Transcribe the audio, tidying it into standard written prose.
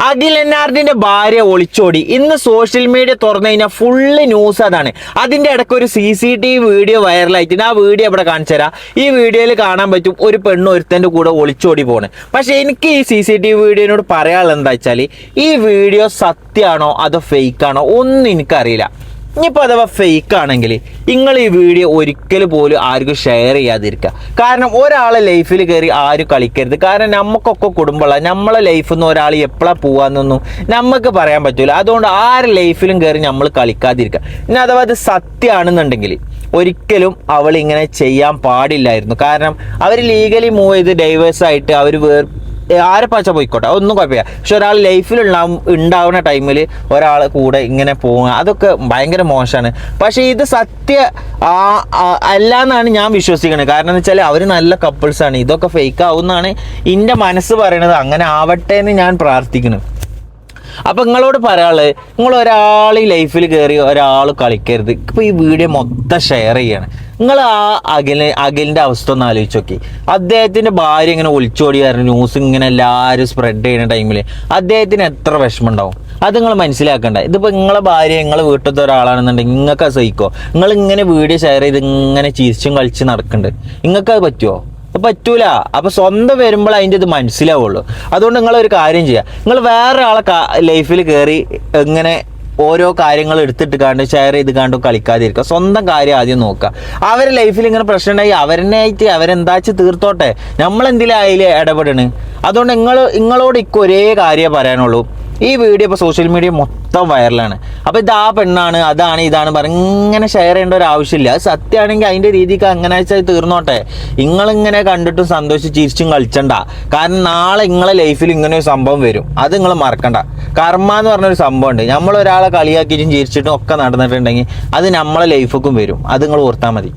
അഖിൽ എന്നാർഡിന്റെ ഭാര്യ ഒളിച്ചോടി. ഇന്ന് സോഷ്യൽ മീഡിയ തുറന്നു കഴിഞ്ഞാൽ ഫുള്ള് ന്യൂസ് അതാണ്. അതിന്റെ ഇടയ്ക്ക് ഒരു CCTV വീഡിയോ വൈറലായിട്ട് ആ വീഡിയോ ഇവിടെ കാണിച്ചു തരാം. ഈ വീഡിയോയിൽ കാണാൻ പറ്റും ഒരു പെണ്ണ് ഒരുത്തന്റെ കൂടെ ഒളിച്ചോടി പോണ്. പക്ഷെ എനിക്ക് ഈ CCTV വീഡിയോനോട് പറയാനുള്ളത് എന്താ വെച്ചാൽ, ഈ വീഡിയോ സത്യമാണോ അതോ ഫേക്ക് ആണോ ഒന്നും എനിക്കറിയില്ല. ഇനിയിപ്പോൾ അഥവാ ഫേക്ക് ആണെങ്കിൽ നിങ്ങൾ ഈ വീഡിയോ ഒരിക്കലും പോലും ആർക്കും ഷെയർ ചെയ്യാതിരിക്കുക. കാരണം ഒരാളെ ലൈഫിൽ കയറി ആരും കളിക്കരുത്. കാരണം നമുക്കൊക്കെ കുടുംബമുള്ള നമ്മളെ ലൈഫിൽ നിന്ന് ഒരാൾ എപ്പോഴാണ് പോകാമെന്നൊന്നും നമുക്ക് പറയാൻ പറ്റില്ല. അതുകൊണ്ട് ആരുടെ ലൈഫിലും കയറി നമ്മൾ കളിക്കാതിരിക്കുക. ഇനി അഥവാ അത് സത്യമാണെന്നുണ്ടെങ്കിൽ ഒരിക്കലും അവൾ ഇങ്ങനെ ചെയ്യാൻ പാടില്ലായിരുന്നു. കാരണം അവർ ലീഗലി മൂവ് ചെയ്ത് ഡൈവേഴ്സായിട്ട് അവർ ആരെ പച്ച പോയിക്കോട്ടെ, ഒന്നും കുഴപ്പമില്ല. പക്ഷെ ഒരാൾ ലൈഫിൽ ഉണ്ടാവുന്ന ടൈമിൽ ഒരാൾ കൂടെ ഇങ്ങനെ പോവുക അതൊക്കെ ഭയങ്കര മോശമാണ്. പക്ഷേ ഇത് അല്ല എന്നാണ് ഞാൻ വിശ്വസിക്കുന്നത്. കാരണം എന്ന് വെച്ചാൽ അവർ നല്ല കപ്പിൾസാണ്. ഇതൊക്കെ ഫേക്ക് ആവുമെന്നാണ് എൻ്റെ മനസ്സ് പറയണത്. അങ്ങനെ ആവട്ടെ എന്ന് ഞാൻ പ്രാർത്ഥിക്കുന്നു. അപ്പം നിങ്ങളോട് പറയാനുള്ളത്, നിങ്ങൾ ഒരാൾ ഈ ലൈഫിൽ കയറി ഒരാൾ കളിക്കരുത്. ഇപ്പോൾ ഈ വീഡിയോ മൊത്തം ഷെയർ ചെയ്യാണ്. നിങ്ങൾ അഖിലിൻ്റെ അവസ്ഥ ഒന്ന് ആലോചിച്ച് നോക്കി. അദ്ദേഹത്തിൻ്റെ ഭാര്യ ഇങ്ങനെ ഒളിച്ചോടിയായിരുന്നു. ന്യൂസ് ഇങ്ങനെ എല്ലാവരും സ്പ്രെഡ് ചെയ്യുന്ന ടൈമിൽ അദ്ദേഹത്തിന് എത്ര വിഷമം ഉണ്ടാവും. അത് നിങ്ങൾ മനസ്സിലാക്കണ്ട. ഇതിപ്പോൾ നിങ്ങളെ ഭാര്യ നിങ്ങളെ വീട്ടിലത്തെ ഒരാളാണെന്നുണ്ടെങ്കിൽ നിങ്ങൾക്ക് അത് സഹിക്കോ? നിങ്ങൾ ഇങ്ങനെ വീഡിയോ ഷെയർ ചെയ്ത് ഇങ്ങനെ ചിരിച്ചും കളിച്ച് നടക്കുന്നുണ്ട്. നിങ്ങൾക്ക് അത് പറ്റുമോ? പറ്റൂല. അപ്പൊ സ്വന്തം വരുമ്പോൾ അതിൻ്റെ ഇത് മനസ്സിലാവുള്ളൂ. അതുകൊണ്ട് നിങ്ങളൊരു കാര്യം ചെയ്യുക, നിങ്ങൾ വേറെ ആളെ ലൈഫിൽ കയറി ഇങ്ങനെ ഓരോ കാര്യങ്ങൾ എടുത്തിട്ട് കണ്ട് ഷെയർ ചെയ്ത് കണ്ടും കളിക്കാതിരിക്കുക. സ്വന്തം കാര്യം ആദ്യം നോക്കുക. അവരുടെ ലൈഫിൽ ഇങ്ങനെ പ്രശ്നം ഉണ്ടായി അവരെന്നായിട്ട് അവരെന്താച്ച് തീർത്തോട്ടെ, നമ്മളെന്തിലും അതിൽ ഇടപെടണ്. അതുകൊണ്ട് നിങ്ങളോട് ഒരേ കാര്യമേ പറയാനുള്ളൂ. ഈ വീഡിയോ ഇപ്പോൾ സോഷ്യൽ മീഡിയ മൊത്തം വൈറലാണ്. അപ്പോൾ ഇത് ആ പെണ്ണാണ് അതാണ് ഇതാണ് പറഞ്ഞ് ഇങ്ങനെ ഷെയർ ചെയ്യേണ്ട ഒരു ആവശ്യമില്ല. അത് സത്യമാണെങ്കിൽ അതിൻ്റെ രീതിക്ക് അങ്ങനെ വെച്ചാൽ തീർന്നോട്ടെ. നിങ്ങളിങ്ങനെ കണ്ടിട്ടും സന്തോഷിച്ച് ചിരിച്ചും കളിച്ചണ്ട. കാരണം നാളെ നിങ്ങളെ ലൈഫിൽ ഇങ്ങനെ ഒരു സംഭവം വരും. അത് നിങ്ങൾ മറക്കണ്ട. കർമ്മ എന്ന് പറഞ്ഞൊരു സംഭവം ഉണ്ട്. നമ്മളൊരാളെ കളിയാക്കിയിട്ടും ചിരിച്ചിട്ടും ഒക്കെ നടന്നിട്ടുണ്ടെങ്കിൽ അത് നമ്മളെ ലൈഫിലേക്കും വരും. അത് നിങ്ങൾ ഓർത്താൽ മതി.